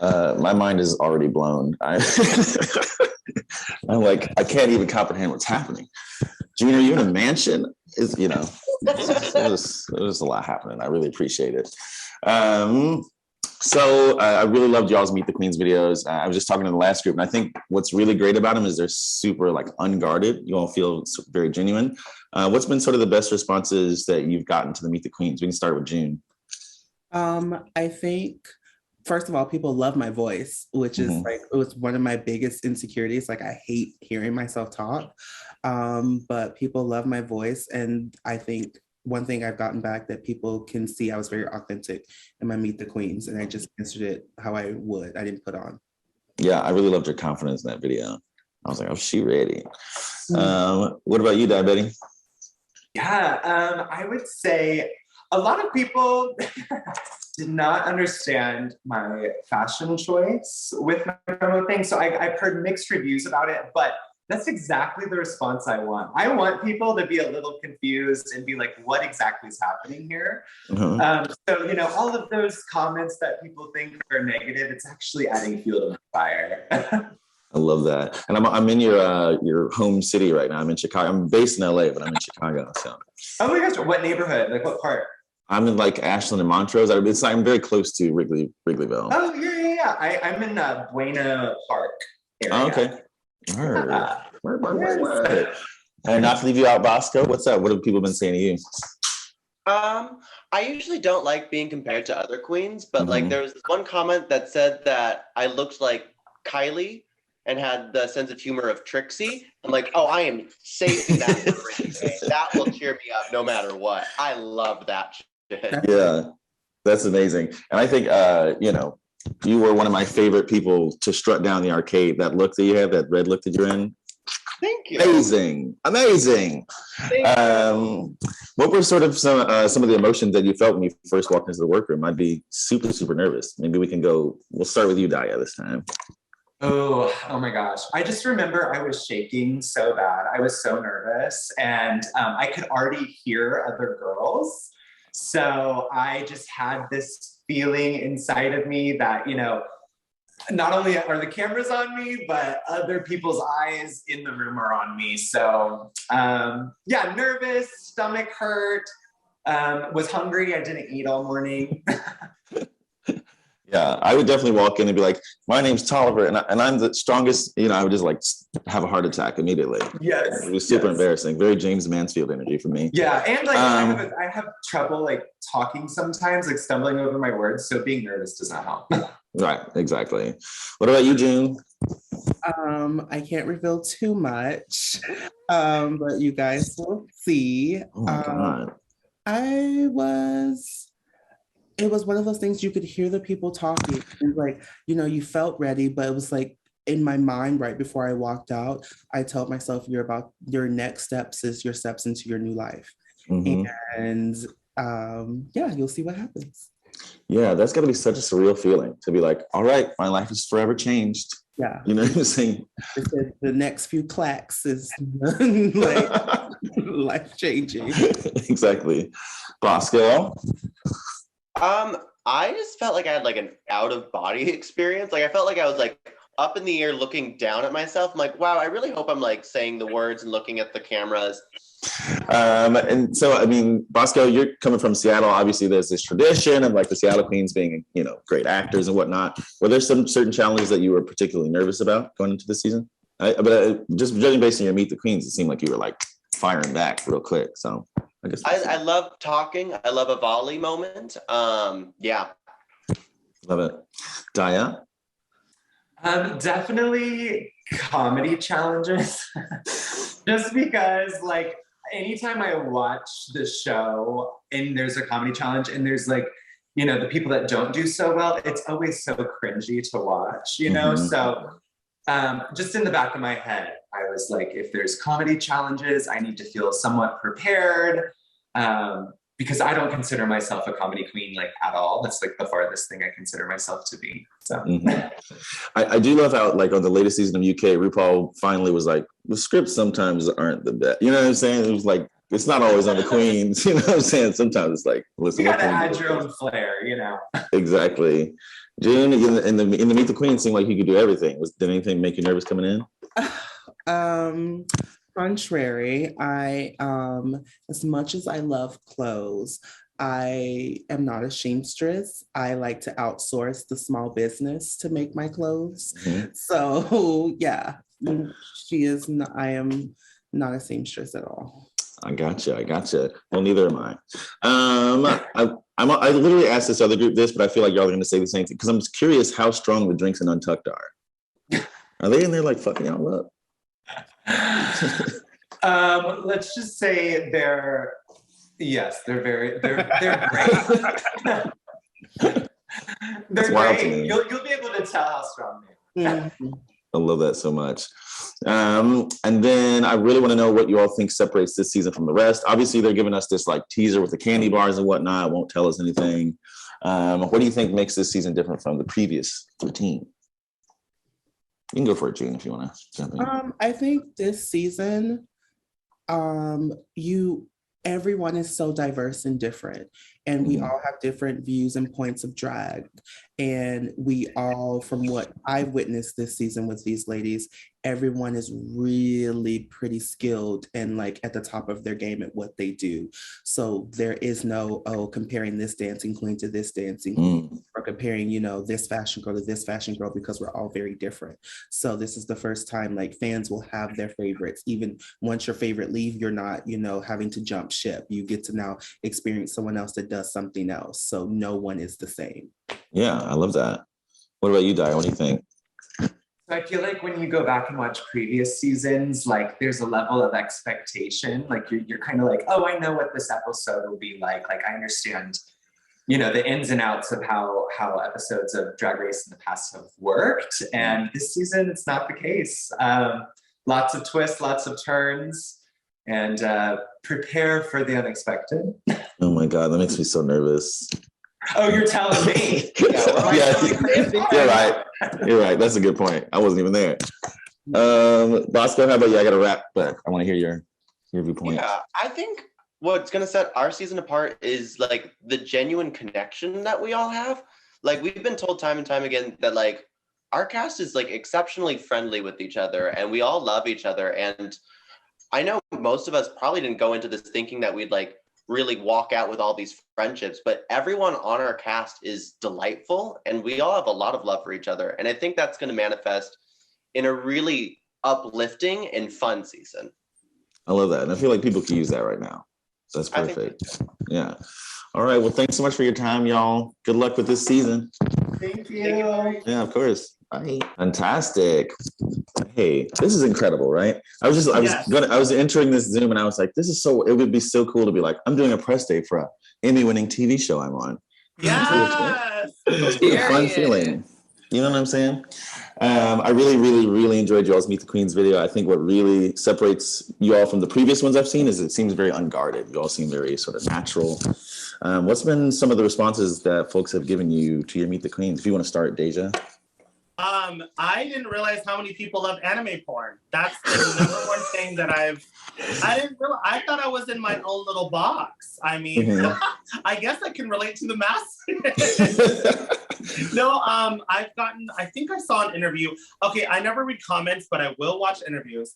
My mind is already blown. I'm like, I can't even comprehend what's happening. Junior, you in a mansion? It was a lot happening. I really appreciate it. So I really loved y'all's Meet the Queens videos. I was just talking to the last group, and I think what's really great about them is they're super like unguarded. You all feel very genuine. What's been sort of the best responses that you've gotten to the Meet the Queens? We can start with June. I think first of all, people love my voice, which is like, it was one of my biggest insecurities. Like, I hate hearing myself talk, but people love my voice. And I think one thing I've gotten back that people can see, I was very authentic in my Meet the Queens, and I just answered it how I would. I didn't put on. Yeah, I really loved your confidence in that video. I was like, oh, she ready. What about you, Diabetes? Yeah, I would say a lot of people did not understand my fashion choice with my promo thing. So I've heard mixed reviews about it, but that's exactly the response I want. I want people to be a little confused and be like, what exactly is happening here? So, all of those comments that people think are negative, it's actually adding fuel to the fire. I love that. And I'm in your home city right now. I'm in Chicago. I'm based in LA, but I'm in Chicago. So. Oh my gosh, what neighborhood? Like what part? I'm in like Ashland and Montrose. I'm very close to Wrigleyville. Oh yeah. I'm in Buena Park area. Oh, okay. Word. And not to leave you out, Bosco, what's up? What have people been saying to you? I usually don't like being compared to other queens, but like there was this one comment that said that I looked like Kylie and had the sense of humor of Trixie. I'm like, oh, I am saving that for a rainy day. That will cheer me up no matter what. I love that shit. Yeah, that's amazing. And I think, you were one of my favorite people to strut down the arcade. That look that you have, that red look that you're in. Thank you. Amazing. What were sort of some of the emotions that you felt when you first walked into the workroom? I'd be super, super nervous. Maybe we'll start with you, Daya, this time. Oh my gosh. I just remember I was shaking so bad. I was so nervous, and I could already hear other girls. So I just had this feeling inside of me that, not only are the cameras on me, but other people's eyes in the room are on me. So nervous, stomach hurt, was hungry. I didn't eat all morning. Yeah, I would definitely walk in and be like, my name's Tolliver, and I'm the strongest, I would just like have a heart attack immediately. Yes. It was super embarrassing. Very James Mansfield energy for me. Yeah, and like I have trouble like talking sometimes, like stumbling over my words, so being nervous does not help. Right, exactly. What about you, June? I can't reveal too much, but you guys will see. Oh my God. It was one of those things you could hear the people talking. And like, you felt ready, but it was like in my mind right before I walked out, I told myself your next steps is your steps into your new life. And you'll see what happens. Yeah, that's got to be such a surreal feeling to be like, all right, my life is forever changed. Yeah. You know what I'm saying? The next few clacks is like life changing. Exactly. Bosco? I just felt like I had like an out of body experience. Like I felt like I was like up in the air looking down at myself. I'm like, wow, I really hope I'm like saying the words and looking at the cameras. And so, I mean, Bosco, you're coming from Seattle. Obviously, there's this tradition of like the Seattle Queens being, great actors and whatnot. Were there some certain challenges that you were particularly nervous about going into the season? But just judging based on your Meet the Queens, it seemed like you were like firing back real quick. So I guess I love talking. I love a volley moment. Yeah. Love it. Daya? Definitely comedy challenges. Just because like anytime I watch the show and there's a comedy challenge and there's like, the people that don't do so well, it's always so cringy to watch, So just in the back of my head, I was like, if there's comedy challenges, I need to feel somewhat prepared. Because I don't consider myself a comedy queen like at all. That's like the farthest thing I consider myself to be. So I do love how like on the latest season of UK, RuPaul finally was like, the scripts sometimes aren't the best. You know what I'm saying? It was like, it's not always on the queens. You know what I'm saying? Sometimes it's like, listen, you gotta add your own flair, Exactly. June, in the Meet the Queen, seemed like you could do everything. Did anything make you nervous coming in? Contrary, I as much as I love clothes, I am not a seamstress. I like to outsource the small business to make my clothes. So yeah, I am not a seamstress at all. I gotcha. Well, neither am I. I literally asked this other group this, but I feel like y'all are going to say the same thing because I'm just curious how strong the drinks in Untucked are. Are they in there like fucking y'all up? Let's just say they're great. That's wild to me. You'll be able to tell how strong they are. I love that so much. And then I really want to know what you all think separates this season from the rest. Obviously, they're giving us this like teaser with the candy bars and whatnot. Won't tell us anything. What do you think makes this season different from the previous 13? You can go for it, June, if you want to jump in. I think this season, everyone is so diverse and different, and we all have different views and points of drag. And we all, from what I've witnessed this season with these ladies, everyone is really pretty skilled and like at the top of their game at what they do. So there is no, comparing this dancing queen to this dancing queen, or comparing, this fashion girl to this fashion girl, because we're all very different. So this is the first time like fans will have their favorites. Even once your favorite leave, you're not, having to jump ship. You get to now experience someone else that does something else. So no one is the same. Yeah, I love that. What about you, Dai? What do you think? I feel like when you go back and watch previous seasons, like there's a level of expectation. Like you're kind of like, oh, I know what this episode will be like. Like I understand, the ins and outs of how episodes of Drag Race in the past have worked. And this season, it's not the case. Lots of twists, lots of turns, and prepare for the unexpected. Oh my God, that makes me so nervous. Oh, you're telling me. You're right. That's a good point. I wasn't even there. Bosco, how about you? I got to wrap, but I want to hear your viewpoint. Yeah, I think what's going to set our season apart is like the genuine connection that we all have. Like we've been told time and time again that like our cast is like exceptionally friendly with each other and we all love each other. And I know most of us probably didn't go into this thinking that we'd like really walk out with all these friendships, but everyone on our cast is delightful and we all have a lot of love for each other. And I think that's going to manifest in a really uplifting and fun season. I love that. And I feel like people can use that right now. So that's perfect. Yeah. All right. Well, thanks so much for your time, y'all. Good luck with this season. Thank you. Yeah, of course. Bye. Fantastic. Hey, this is incredible, right? I was entering this Zoom and I was like, it would be so cool to be like, I'm doing a press day for a Emmy-winning TV show I'm on. Yes. It's a fun feeling. You know what I'm saying? I really, really, really enjoyed y'all's Meet the Queens video. I think what really separates you all from the previous ones I've seen is it seems very unguarded. You all seem very sort of natural. What's been some of the responses that folks have given you to your Meet the Queens? If you want to start, Deja. I didn't realize how many people love anime porn. That's the number one thing that I didn't realize. I thought I was in my own little box. I mean, I guess I can relate to the masses. No, I think I saw an interview. Okay, I never read comments, but I will watch interviews.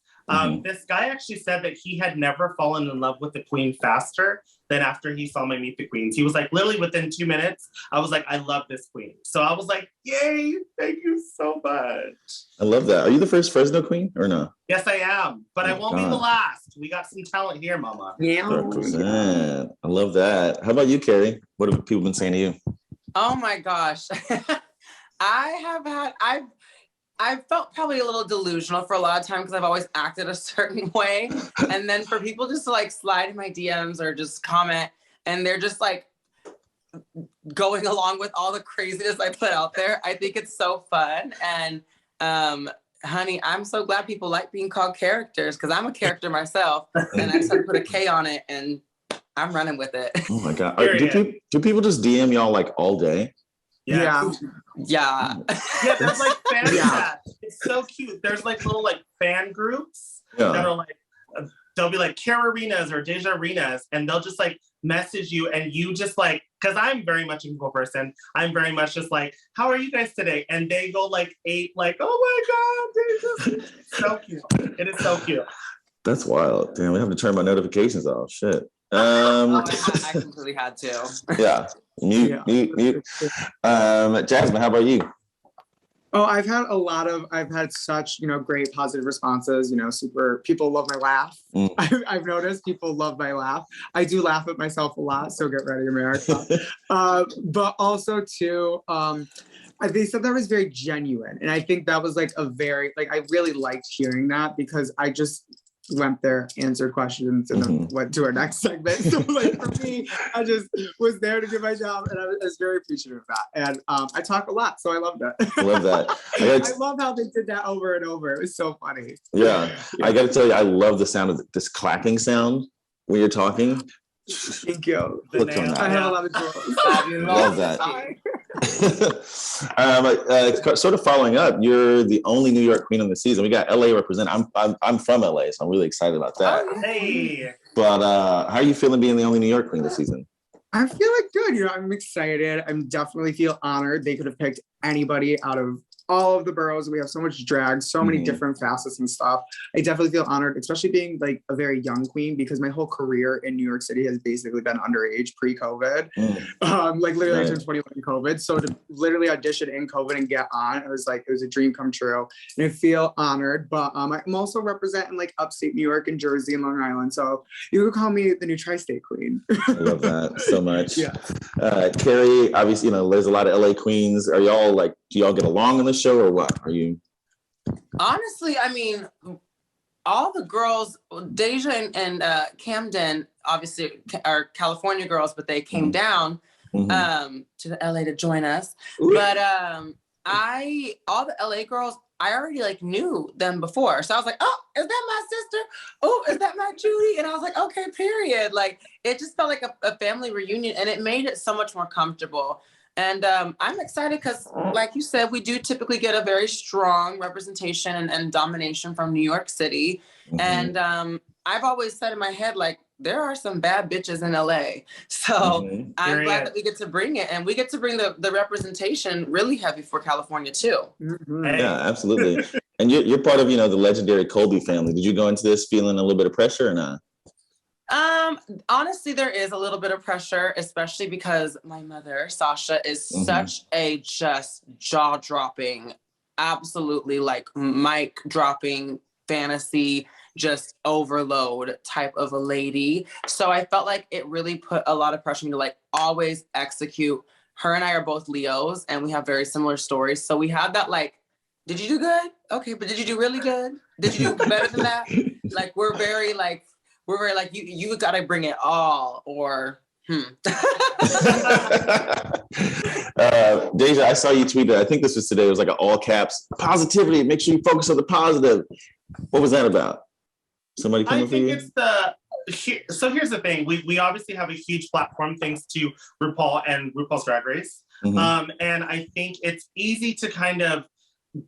This guy actually said that he had never fallen in love with the queen faster than after he saw my Meet the Queens. He was like, literally within 2 minutes, I was like, I love this queen. So I was like, yay, thank you so much. I love that. Are you the first Fresno queen or no? Yes, I am, but I won't be the last. We got some talent here, mama. Yeah. 100%. I love that. How about you, Carrie? What have people been saying to you? Oh my gosh. I've felt probably a little delusional for a lot of time because I've always acted a certain way. And then for people just to like slide in my DMs or just comment and they're just like going along with all the craziness I put out there, I think it's so fun. And honey, I'm so glad people like being called characters because I'm a character myself and I just had to put a K on it and I'm running with it. Oh my God. Do people just DM y'all like all day? Yeah. Yeah. Yeah, there's like fan chats. It's so cute. There's like little like fan groups that are like, they'll be like Kara Arenas or Deja Arenas, and they'll just like message you and you just like, because I'm very much a people person, I'm very much just like, how are you guys today? And they go like 8, like, oh my God, so cute. It is so cute. That's wild. Damn, we have to turn my notifications off. Shit. I completely had to. Yeah. Mute. Jasmine, how about you? Oh, I've had such, great positive responses, people love my laugh. I've noticed people love my laugh. I do laugh at myself a lot, so get ready, America. But also too, they said that was very genuine. And I think that was like I really liked hearing that because I just went there, answered questions, and then went to our next segment. So like for me, I just was there to do my job, and I was very appreciative of that. And I talk a lot, so I love that. I love that. I love how they did that over and over. It was so funny. Yeah. I got to tell you, I love the sound of this clapping sound when you're talking. Thank you. I have a lot of tools. Love that. Sort of following up, you're the only New York queen on the season. We got LA represented. I'm from LA, so I'm really excited about that. Oh, hey. But how are you feeling being the only New York queen this season? I feel like good. I'm excited. I'm definitely feel honored. They could have picked anybody out of all of the boroughs. We have so much drag, so many different facets and stuff. I definitely feel honored, especially being like a very young queen, because my whole career in New York City has basically been underage pre-COVID. Like literally I turned 21 in COVID. So to literally audition in COVID and get on, it was a dream come true. And I feel honored, but I'm also representing like upstate New York and Jersey and Long Island. So you could call me the new tri-state queen. I love that so much. Yeah. Carrie, obviously, there's a lot of LA queens. Are y'all like, do y'all get along in the show or what? Are you? Honestly, I mean, all the girls, Deja and Camden, obviously are California girls, but they came down to the LA to join us. Ooh. But all the LA girls, I already like knew them before. So I was like, oh, is that my sister? Oh, is that my Judy? And I was like, okay, period. Like, it just felt like a family reunion, and it made it so much more comfortable. And I'm excited because, like you said, we do typically get a very strong representation and domination from New York City. And I've always said in my head, like, there are some bad bitches in LA. So I'm glad that we get to bring it. And we get to bring the representation really heavy for California, too. Yeah, absolutely. And you're part of, the legendary Colby family. Did you go into this feeling a little bit of pressure or not? Honestly, there is a little bit of pressure, especially because my mother, Sasha, is such a just jaw-dropping, absolutely like mic-dropping fantasy, just overload type of a lady. So I felt like it really put a lot of pressure on me to like always execute. Her and I are both Leos, and we have very similar stories. So we have that like, did you do good? Okay, but did you do really good? Did you do better than that? Like, we're very like, you got to bring it all, or Deja, I saw you tweeted, I think this was today, it was like an all caps, positivity, make sure you focus on the positive. What was that about? Somebody coming for you? I think it's so here's the thing. We obviously have a huge platform thanks to RuPaul and RuPaul's Drag Race. And I think it's easy to kind of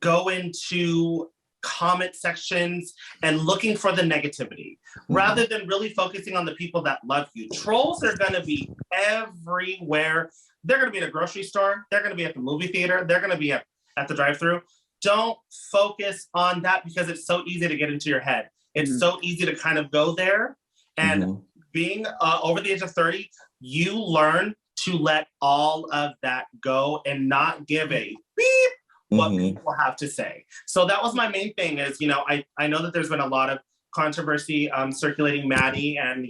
go into comment sections and looking for the negativity rather than really focusing on the people that love you. Trolls are going to be everywhere. They're going to be at a grocery store. They're going to be at the movie theater. They're going to be at the drive-thru. Don't focus on that because it's so easy to get into your head. It's so easy to kind of go there. And being over the age of 30, you learn to let all of that go and not give a beep what people have to say. So that was my main thing is, I know that there's been a lot of controversy circulating Maddie and,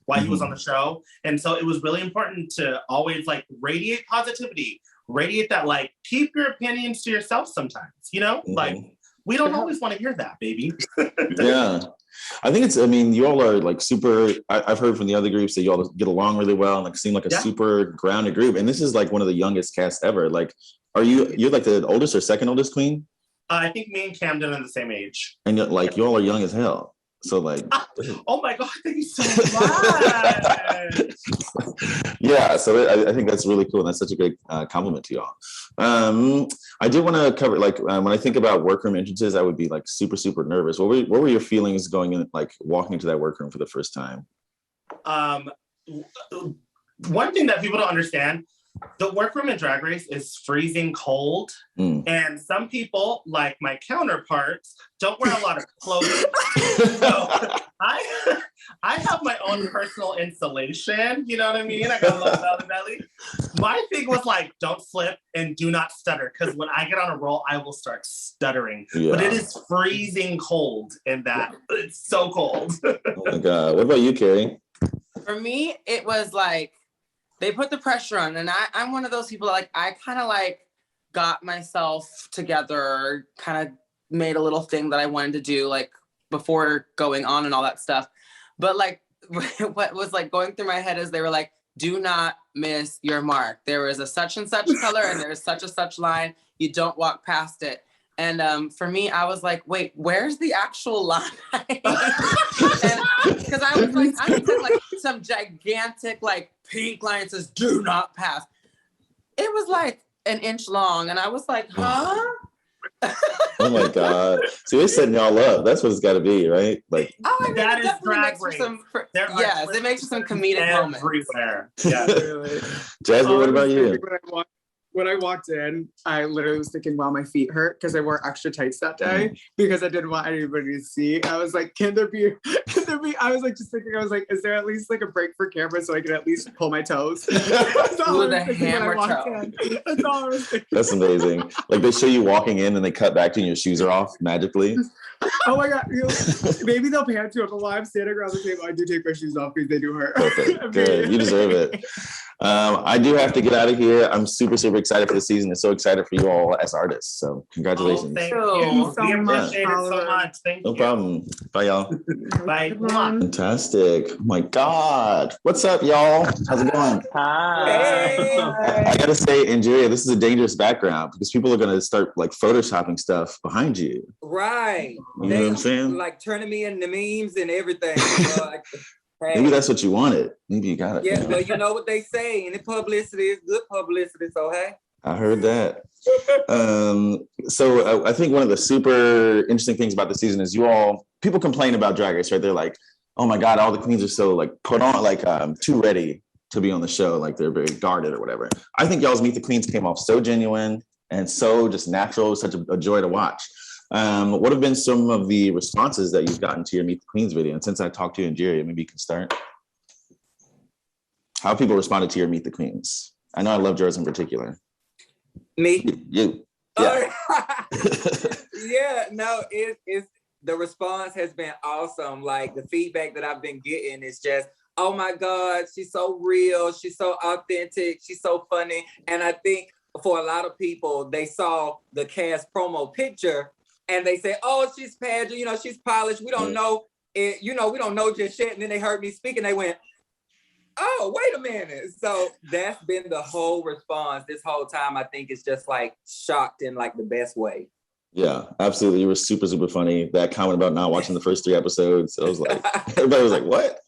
why he was on the show. And so it was really important to always like radiate positivity, radiate that, like, keep your opinions to yourself sometimes, like we don't always want to hear that, baby. Yeah. I think you all are like super, I've heard from the other groups that you all get along really well and like seem like a super grounded group. And this is like one of the youngest casts ever. Like, you're like the oldest or second oldest queen? I think me and Camden are the same age. And you're like, you all are young as hell. So like, oh my God, thank you so much. Yeah, so I think that's really cool. And that's such a great compliment to y'all. I did want to cover, like, when I think about workroom entrances, I would be like super, super nervous. What were your feelings going in, like walking into that workroom for the first time? one thing that people don't understand, the workroom in Drag Race is freezing cold. And some people, like my counterparts, don't wear a lot of clothing. So I have my own personal insulation, you know what I mean? I got a little belly belly. My thing was like, don't slip and do not stutter, because when I get on a roll, I will start stuttering. Yeah. But it is freezing cold in that. It's so cold. Oh my God. What about you, Carrie? For me, it was like, they put the pressure on, and I'm one of those people that, like, I kind of like got myself together, kind of made a little thing that I wanted to do, like, before going on and all that stuff. But like, what was like going through my head is they were like, do not miss your mark. There is a such and such color and there's such a such line. You don't walk past it. And for me, I was like, wait, where's the actual line? Because I was like, I had like some gigantic like pink line that says do not pass. It was like an inch long. And I was like, huh? Oh my God. See, they're setting y'all up. That's what it's got to be, right? Like, that is Drag Race. Yes, it makes for some comedic moments. Everywhere. Yeah. Really. Jasmine, what about you? When I walked in, I literally was thinking, wow, my feet hurt because I wore extra tights that day because I didn't want anybody to see. I was like, I was like, just thinking, I was like, is there at least like a break for camera so I can at least pull my toes? That's all With a hammer toe. That's all I was thinking. That's amazing. Like they show you walking in and they cut back to you and your shoes are off magically. Oh my God. Maybe they'll pan to it, but while I'm standing around the table, I do take my shoes off because they do hurt. Perfect. Good. You deserve it. I do have to get out of here. I'm super, super excited for the season and so excited for you all as artists. So congratulations. Thank you. We appreciate it so much. Thank you. No problem. Bye, y'all. Bye. Fantastic. Oh my God. What's up, y'all? How's it going? Hi. I gotta say, Angeria, this is a dangerous background because people are gonna start like photoshopping stuff behind you. Right. You know what I'm saying? Like turning me into memes and everything. Hey. Maybe that's what you wanted. Maybe you got it. Yeah, well, you know what they say, and publicity is good publicity, so hey. I heard that. So I think one of the super interesting things about the season is people complain about Drag Race, right? They're like, oh my God, all the queens are so like put on, like too ready to be on the show. Like they're very guarded or whatever. I think y'all's Meet the Queens came off so genuine and so just natural, such a joy to watch. What have been some of the responses that you've gotten to your Meet the Queens video? And since I talked to you, Angeria, maybe you can start. How have people responded to your Meet the Queens? I know I loved yours in particular. Me? You. Yeah. Yeah, no, it's the response has been awesome. Like the feedback that I've been getting is just, oh my God, she's so real, she's so authentic, she's so funny. And I think for a lot of people, they saw the cast promo picture and they say, oh, she's pageant, she's polished. We don't know it, we don't know just yet. And then they heard me speak and they went, oh, wait a minute. So that's been the whole response this whole time. I think it's just like shocked in like the best way. Yeah, absolutely. You were super, super funny. That comment about not watching the first 3 episodes. I was like, everybody was like, what?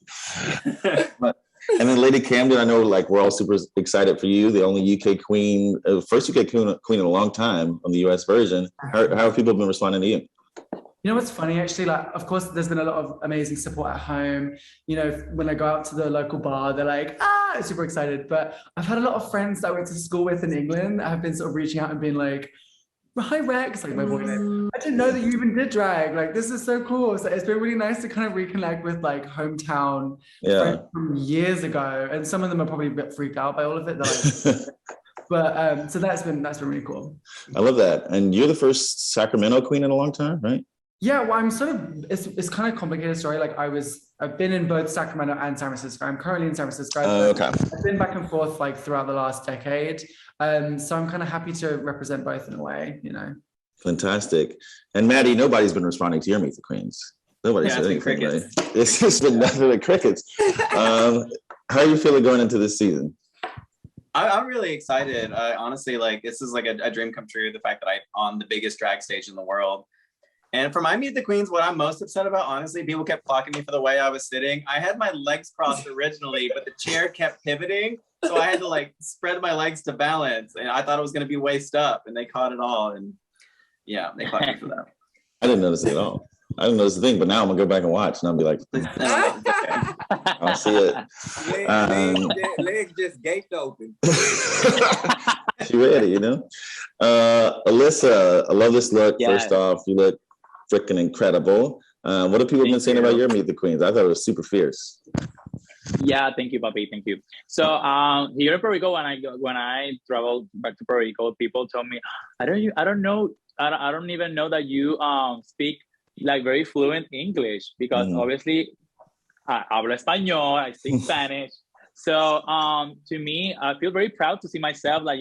And then Lady Camden, I know like we're all super excited for you. The only UK queen, first UK queen in a long time on the US version. How have people been responding to you? You know what's funny, actually, like, of course, there's been a lot of amazing support at home. When I go out to the local bar, they're like, super excited. But I've had a lot of friends that I went to school with in England that have been sort of reaching out and being like, hi, Rex, like my boy name. I didn't know that you even did drag. Like, this is so cool. So it's been really nice to kind of reconnect with like hometown friends from years ago. And some of them are probably a bit freaked out by all of it. But so that's been really cool. I love that. And you're the first Sacramento queen in a long time, right? Yeah, well, I'm sort of, it's kind of a complicated story. Like I've been in both Sacramento and San Francisco. I'm currently in San Francisco. Okay. I've been back and forth like throughout the last decade. So I'm kind of happy to represent both in a way, Fantastic. And Maddie, nobody's been responding to your Meet the Queens. Nobody's said anything, right? It's just been nothing but crickets. How are you feeling going into this season? I'm really excited. Honestly, like this is like a dream come true. The fact that I'm on the biggest drag stage in the world. And for my Meet the Queens, what I'm most upset about, honestly, people kept clocking me for the way I was sitting. I had my legs crossed originally, but the chair kept pivoting. So I had to like spread my legs to balance. And I thought it was going to be waist up and they caught it all. And yeah, they caught me for that. I didn't notice it at all. I didn't know this was a thing, but now I'm gonna go back and watch, and I'll be like, I'll see it. Legs just gaped open. She ready, you know. Alyssa, I love this look. Yes. First off, you look freaking incredible. What have people been saying about your Meet the Queens? I thought it was super fierce. Yeah, thank you, Bobby. Thank you. So here in Puerto Rico, when I traveled back to Puerto Rico, people told me, I don't even know that you speak like very fluent English, because obviously hablo español, I speak Spanish. So to me, I feel very proud to see myself, like,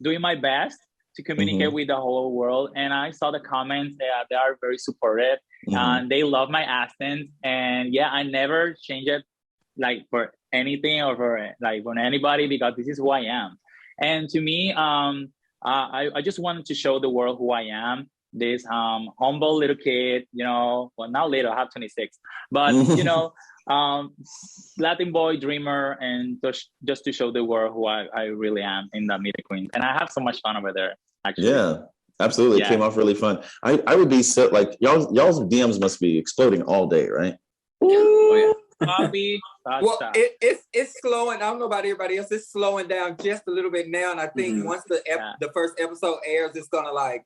doing my best to communicate with the whole world. And I saw the comments that they are very supportive and they love my accent. And yeah, I never change it like for anything or for anybody, because this is who I am. And to me, I just wanted to show the world who I am. This humble little kid, well, not little, I have 26, but Latin boy dreamer, and just to show the world who I really am in the Meet the Queens. And I have so much fun over there, actually. Yeah, absolutely. It came off really fun. I would be so like, y'all's DMs must be exploding all day, right? Oh, yeah. Bobby, well, it's slowing. I don't know about everybody else. It's slowing down just a little bit now, and I think once the first episode airs, it's gonna like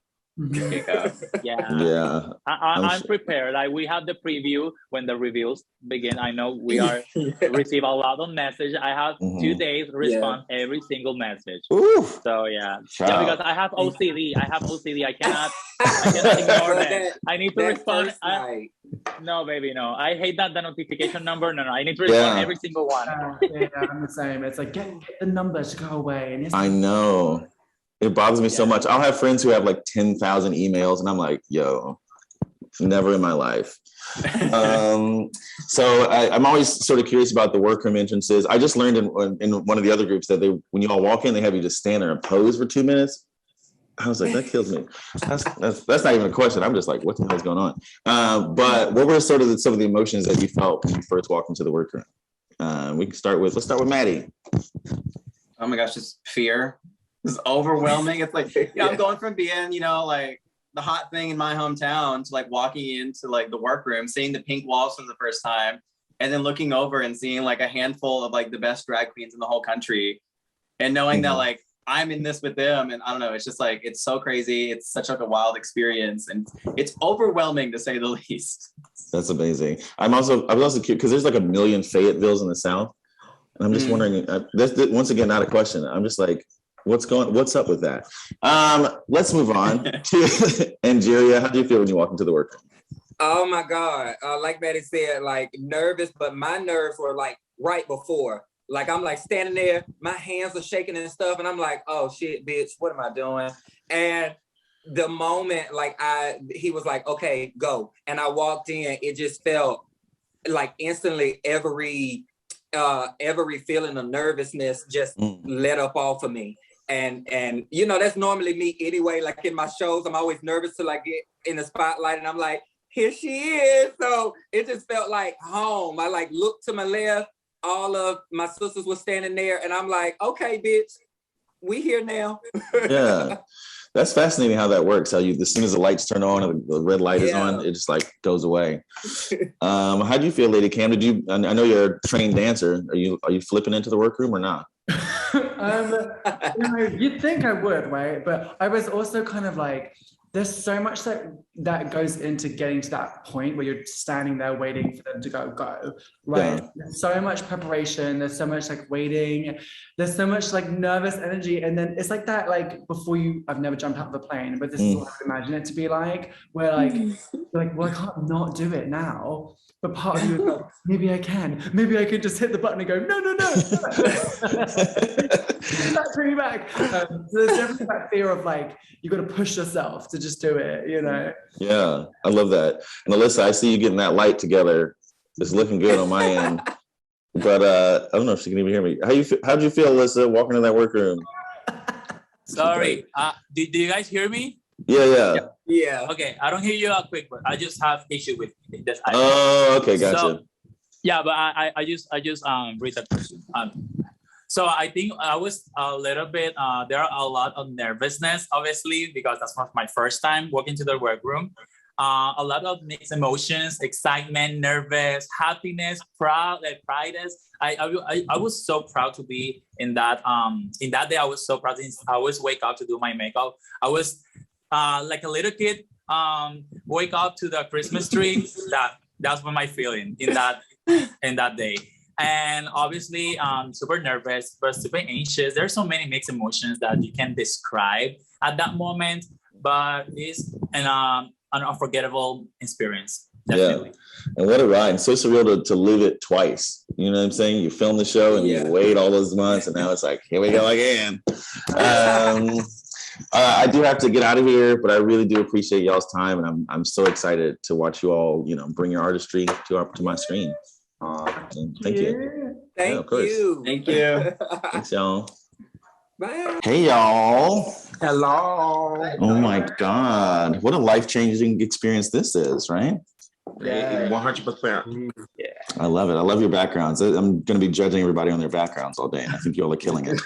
pick up. Yeah. I'm prepared. Like, we have the preview when the reveals begin. I know we are receive a lot of message. I have 2 days to respond every single message. So because I have OCD. I cannot ignore that. I need to respond. No, baby, no. I hate that the notification number. No, I need to respond every single one. Yeah, I'm the same. It's like get the numbers to go away. And I know. It bothers me so much. I'll have friends who have like 10,000 emails, and I'm like, yo, never in my life. So I'm always sort of curious about the workroom entrances. I just learned in one of the other groups that when you all walk in, they have you just stand there and pose for 2 minutes. I was like, that kills me. That's not even a question. I'm just like, what the hell's going on? But what were some of the emotions that you felt when you first walked into the workroom? Let's start with Maddie. Oh my gosh, just fear. It's overwhelming. It's like, I'm going from being, like the hot thing in my hometown to like walking into like the workroom, seeing the pink walls for the first time, and then looking over and seeing like a handful of like the best drag queens in the whole country, and knowing that like I'm in this with them. And I don't know, it's just like, it's so crazy. It's such like a wild experience, and it's overwhelming to say the least. That's amazing. I was also curious because there's like 1 million Fayettevilles in the South. And I'm just wondering, that's once again, not a question. I'm just like, what's up with that? Let's move on to Angeria. How do you feel when you walk into the workroom? Oh my God. Like Maddie said, like nervous, but my nerves were like right before. Like I'm like standing there, my hands are shaking and stuff. And I'm like, oh shit, bitch, what am I doing? And the moment like he was like, okay, go. And I walked in, it just felt like instantly every feeling of nervousness just let up off of me. And that's normally me anyway. Like in my shows, I'm always nervous to like get in the spotlight, and I'm like, here she is. So it just felt like home. I like looked to my left, all of my sisters were standing there, and I'm like, okay, bitch, we here now. Yeah. That's fascinating how that works. How as soon as the lights turn on and the red light is on, it just like goes away. How do you feel, Lady Cam? I know you're a trained dancer. Are you flipping into the workroom or not? You'd think I would, right? But I was also kind of like, there's so much that goes into getting to that point where you're standing there waiting for them to go, right? Yeah. There's so much preparation, there's so much like waiting, there's so much like nervous energy, and then it's like that, like I've never jumped out of a plane, but this is what I imagine it to be like, where like well, I can't not do it now. But part of you is like, maybe I could just hit the button and go, no. Bring me back. So there's definitely that fear of like, you got to push yourself to just do it, Yeah, I love that. And Alyssa, I see you getting that light together. It's looking good on my end. But I don't know if she can even hear me. How'd you feel, Alyssa, walking in that workroom? Sorry. Do you guys hear me? Yeah. Okay, I don't hear you quick, but I just have issue with this. Okay, gotcha. So, but I just read that question. So I think I was a little bit. There are a lot of nervousness, obviously, because that's not my first time walking to the workroom. a lot of mixed emotions, excitement, nervous, happiness, proud, like pride. I was so proud to be in that day. I was so proud. I always wake up to do my makeup. I was like a little kid, wake up to the Christmas tree. That's what my feeling in that day. And obviously, super nervous, but super anxious. There's so many mixed emotions that you can describe at that moment, but it's an unforgettable experience. Definitely. Yeah. And what a ride. It's so surreal to live it twice. You know what I'm saying? You film the show and you wait all those months, and now it's like, here we go again. I do have to get out of here, but I really do appreciate y'all's time, and I'm so excited to watch you all, bring your artistry to my screen. Thank you. Thank you. Thank you. Thanks, y'all. Bye. Hey, y'all. Hello. Oh my God. What a life-changing experience this is, right? Yeah, 100%. Yeah. I love it. I love your backgrounds. I'm going to be judging everybody on their backgrounds all day, and I think you all are killing it.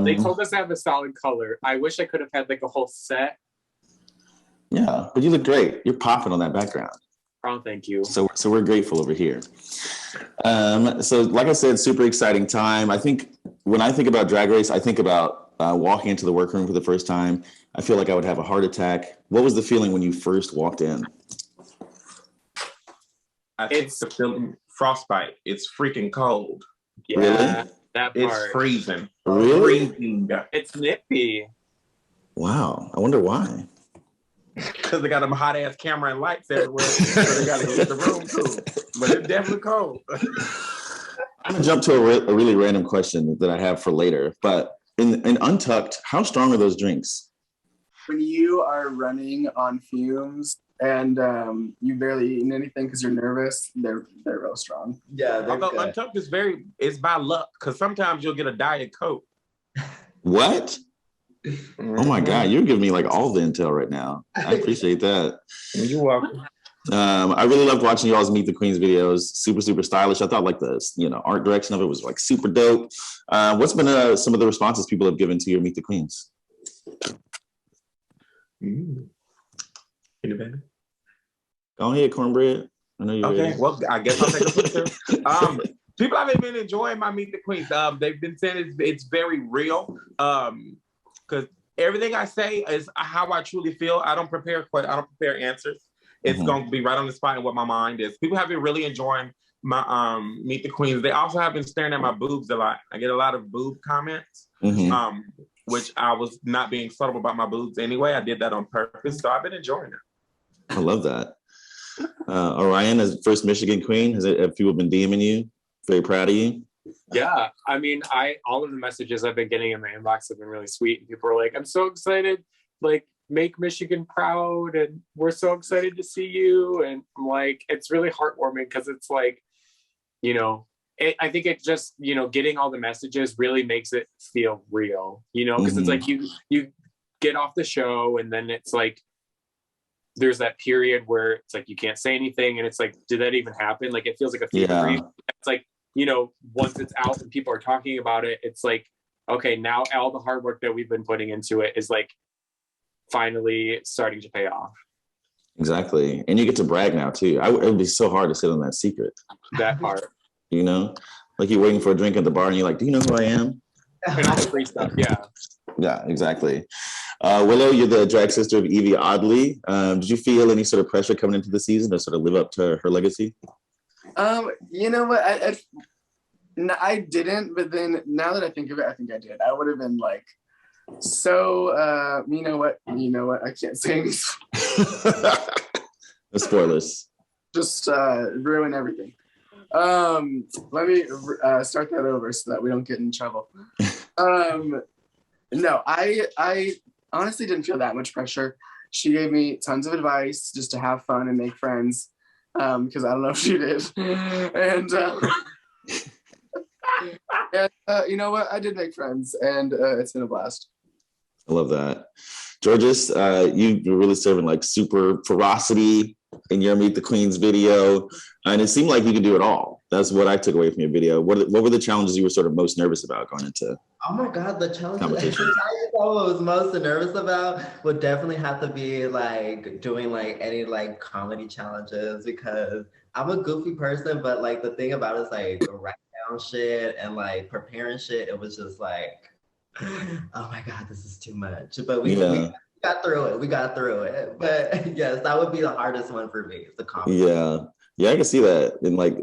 They told us to have a solid color. I wish I could have had like a whole set. Yeah, but you look great. You're popping on that background. Oh, thank you. So we're grateful over here. So like I said, super exciting time. I think when I think about Drag Race, I think about walking into the workroom for the first time. I feel like I would have a heart attack. What was the feeling when you first walked in? I think the feeling frostbite. It's freaking cold. Yeah, Really? that part. It's freezing. Really? Freezing. It's nippy. Wow. I wonder why. Because they got them hot ass camera and lights everywhere. So they got to get the room cool. But it's definitely cold. I'm going to jump to a really random question that I have for later. But in Untucked, how strong are those drinks? When you are running on fumes and you barely eaten anything because you're nervous, they're real strong. Yeah, Although Untucked it's by luck, because sometimes you'll get a Diet Coke. What? Oh my God, you're giving me like all the intel right now. I appreciate that. You're welcome. I really loved watching y'all's Meet the Queens videos. Super, super stylish. I thought like the art direction of it was like super dope. What's been some of the responses people have given to your Meet the Queens? Go ahead, Cornbread. I know you're okay. ready. Well, I guess I'll take a picture. People haven't been enjoying my Meet the Queens. They've been saying it's very real. Because everything I say is how I truly feel. I don't prepare answers. It's going to be right on the spot and what my mind is. People have been really enjoying my Meet the Queens. They also have been staring at my boobs a lot. I get a lot of boob comments, which I was not being subtle about my boobs anyway. I did that on purpose. So I've been enjoying it. I love that. Orion, as first Michigan Queen, have people been DMing you? Very proud of you. Yeah, I mean, all of the messages I've been getting in my inbox have been really sweet. People are like, "I'm so excited! Like, make Michigan proud, and we're so excited to see you." And I'm like, it's really heartwarming because it's like, I think it just, getting all the messages really makes it feel real, because it's like you get off the show and then it's like there's that period where it's like you can't say anything, and it's like, did that even happen? Like, it feels like a fever dream. It's like, once it's out and people are talking about it, it's like, okay, now all the hard work that we've been putting into it is like finally starting to pay off. Exactly. And you get to brag now too. It would be so hard to sit on that secret. That part. Like you're waiting for a drink at the bar and you're like, do you know who I am? And all the free stuff, yeah. Yeah, exactly. Willow, you're the drag sister of Evie Oddly. Did you feel any sort of pressure coming into the season to sort of live up to her legacy? You know what? I didn't, but then now that I think of it, I think I did. I would have been like, so, you know what? I can't say any The spoilers. Just ruin everything. Let me start that over so that we don't get in trouble. No, I honestly didn't feel that much pressure. She gave me tons of advice just to have fun and make friends. Because I don't know if she did. And you know what? I did make friends, and it's been a blast. I love that. Georges, you're really serving like super ferocity in your Meet the Queens video, and it seemed like you could do it all. That's what I took away from your video. What were the challenges you were sort of most nervous about going into? Oh my God, the challenge Competition. I was most nervous about would definitely have to be like doing like any like comedy challenges, because I'm a goofy person, but like the thing about it is like writing down shit and like preparing shit, it was just like, oh my God, this is too much. But we got through it. We got through it. But yes, that would be the hardest one for me, is the comedy. Yeah, I can see that. And like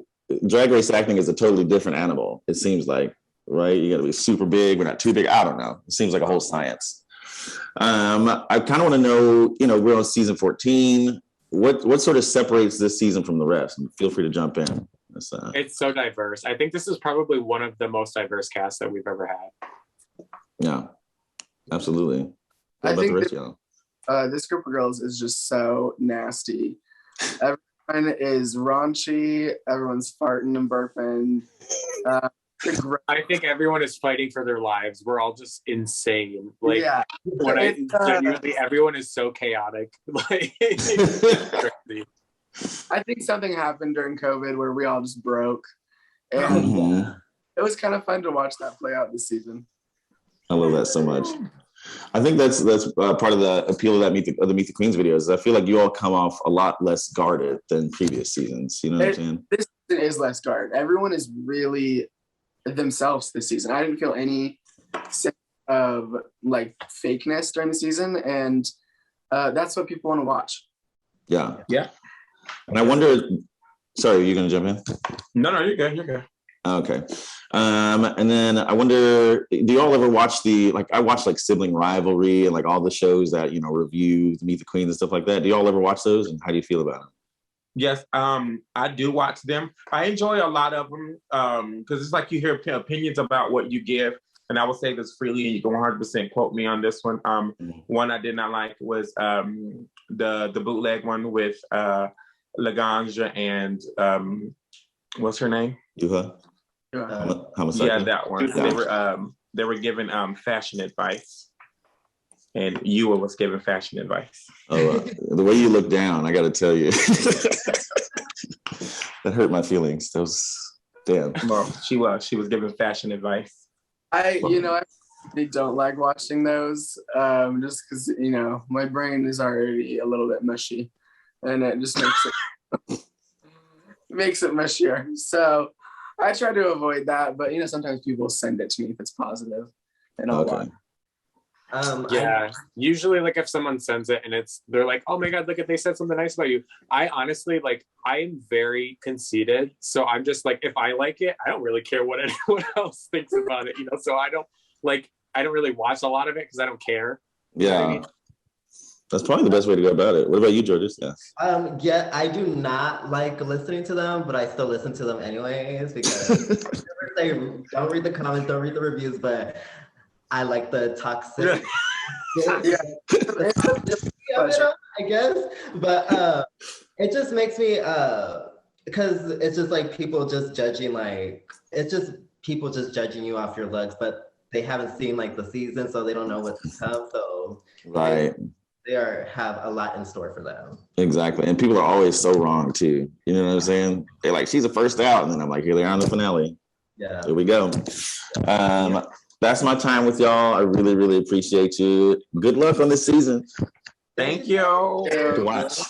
drag race acting is a totally different animal, it seems like, right? You gotta be super big, but not too big. I don't know. It seems like a whole science. I kind of want to know, we're on season 14. What sort of separates this season from the rest? Feel free to jump in. It's so diverse. I think this is probably one of the most diverse casts that we've ever had. Yeah, absolutely. I think this group of girls is just so nasty. Everyone is raunchy. Everyone's farting and burping. I think everyone is fighting for their lives. We're all just insane. Like, genuinely, everyone is so chaotic. Like, I think something happened during COVID where we all just broke, and it was kind of fun to watch that play out this season. I love that so much. I think that's part of the appeal of that Meet the Queens videos. I feel like you all come off a lot less guarded than previous seasons. You know what I'm saying? This season is less guarded. Everyone is really themselves this season. I didn't feel any sense of like fakeness during the season, and that's what people want to watch. Yeah. And I wonder. Sorry, are you gonna jump in? No, you're good. You're good. Okay. And then I wonder, do y'all ever watch I watch like Sibling Rivalry and like all the shows that, review Meet the Queens and stuff like that. Do y'all ever watch those, and how do you feel about them? Yes, I do watch them. I enjoy a lot of them because it's like you hear opinions about what you give. And I will say this freely, and you can 100% quote me on this one. One I did not like was the bootleg one with Laganja and what's her name? Yuha. Yeah, that one. They were given fashion advice, and Yua was given fashion advice. Oh, the way you look down, I got to tell you, that hurt my feelings. That was damn. Well, she was given fashion advice. I really don't like watching those, just because my brain is already a little bit mushy, and it just makes it mushier. So I try to avoid that, but sometimes people send it to me if it's positive, and I'll watch. Usually like if someone sends it and they're like, oh my God, look at, they said something nice about you. I honestly I am very conceited. So I'm just like, if I like it, I don't really care what anyone else thinks about it, so I don't really watch a lot of it because I don't care. Yeah. I mean? That's probably the best way to go about it. What about you, Georges? Yeah, I do not like listening to them, but I still listen to them anyways, because they don't read the comments, don't read the reviews, but I like the toxic. I guess, but it just makes me because it's just like people just judging, like it's just people just judging you off your looks, but they haven't seen like the season, so they don't know what to come. So right. They have a lot in store for them. Exactly. And people are always so wrong too. You know what I'm saying? They're like, she's the first out. And then I'm like, here they are in the finale. Yeah. Here we go. That's my time with y'all. I really, really appreciate you. Good luck on this season. Thank you. Watch.